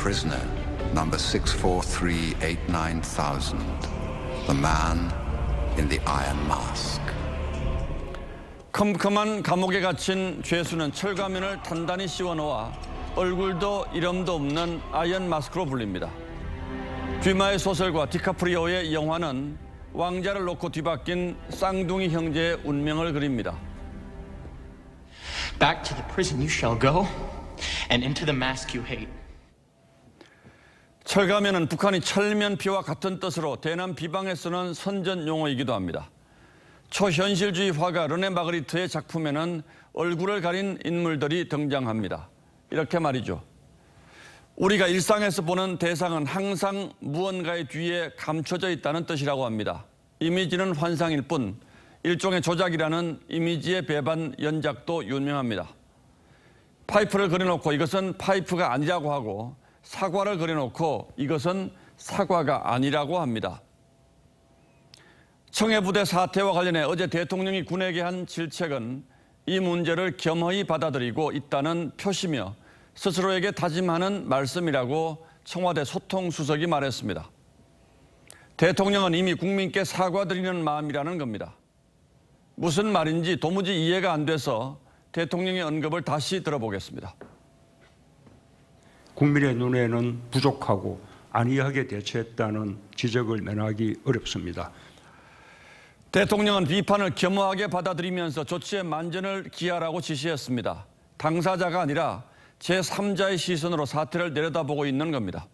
prisoner, number 64389,000, the man in the iron mask. 컴컴한 감옥에 갇힌 죄수는 철가면을 단단히 씌워놓아 얼굴도 이름도 없는 아이언 마스크로 불립니다. 듀마의 소설과 디카프리오의 영화는 왕자를 놓고 뒤바뀐 쌍둥이 형제의 운명을 그립니다. Back to the prison you shall go, and into the mask you hate. 철가면은 북한이 철면피와 같은 뜻으로 대남 비방에 쓰는 선전 용어이기도 합니다. 초현실주의 화가 르네 마그리트의 작품에는 얼굴을 가린 인물들이 등장합니다. 이렇게 말이죠. 우리가 일상에서 보는 대상은 항상 무언가의 뒤에 감춰져 있다는 뜻이라고 합니다. 이미지는 환상일 뿐 일종의 조작이라는 이미지의 배반 연작도 유명합니다. 파이프를 그려놓고 이것은 파이프가 아니라고 하고 사과를 그려놓고 이것은 사과가 아니라고 합니다. 청해부대 사태와 관련해 어제 대통령이 군에게 한 질책은 이 문제를 겸허히 받아들이고 있다는 표시며 스스로에게 다짐하는 말씀이라고 청와대 소통수석이 말했습니다. 대통령은 이미 국민께 사과드리는 마음이라는 겁니다. 무슨 말인지 도무지 이해가 안 돼서 대통령의 언급을 다시 들어보겠습니다. 국민의 눈에는 부족하고 안이하게 대처했다는 지적을 면하기 어렵습니다. 대통령은 비판을 겸허하게 받아들이면서 조치에 만전을 기하라고 지시했습니다. 당사자가 아니라 제3자의 시선으로 사태를 내려다보고 있는 겁니다.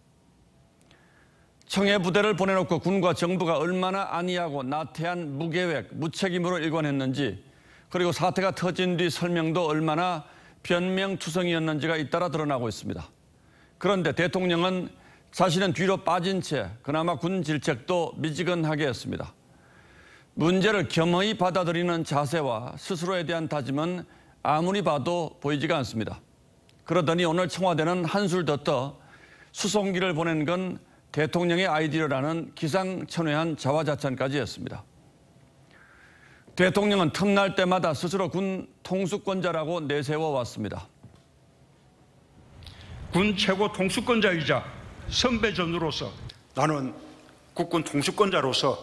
청해부대를 보내놓고 군과 정부가 얼마나 안이하고 나태한 무계획, 무책임으로 일관했는지 그리고 사태가 터진 뒤 설명도 얼마나 변명투성이었는지가 잇따라 드러나고 있습니다. 그런데 대통령은 자신은 뒤로 빠진 채 그나마 군 질책도 미지근하게 했습니다. 문제를 겸허히 받아들이는 자세와 스스로에 대한 다짐은 아무리 봐도 보이지가 않습니다. 그러더니 오늘 청와대는 한술 더 떠 수송기를 보낸 건 대통령의 아이디어라는 기상천외한 자화자찬까지 했습니다. 대통령은 틈날 때마다 스스로 군 통수권자라고 내세워왔습니다. 군 최고 통수권자이자 선배전우로서 나는 국군 통수권자로서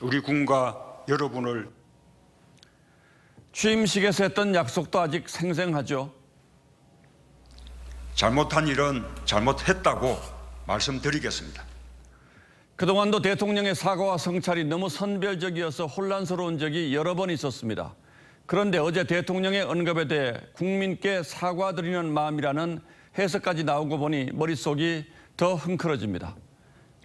우리 군과 여러분을 취임식에서 했던 약속도 아직 생생하죠. 잘못한 일은 잘못했다고 말씀드리겠습니다. 그동안도 대통령의 사과와 성찰이 너무 선별적이어서 혼란스러운 적이 여러 번 있었습니다. 그런데 어제 대통령의 언급에 대해 국민께 사과드리는 마음이라는 해석까지 나온 거 보니 머릿속이 더 흥크러집니다.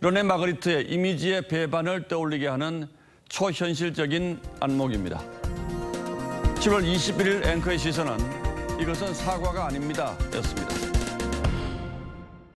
르네 마그리트의 이미지의 배반을 떠올리게 하는 초현실적인 안목입니다. 7월 21일 앵커의 시선은 이것은 사과가 아닙니다 였습니다.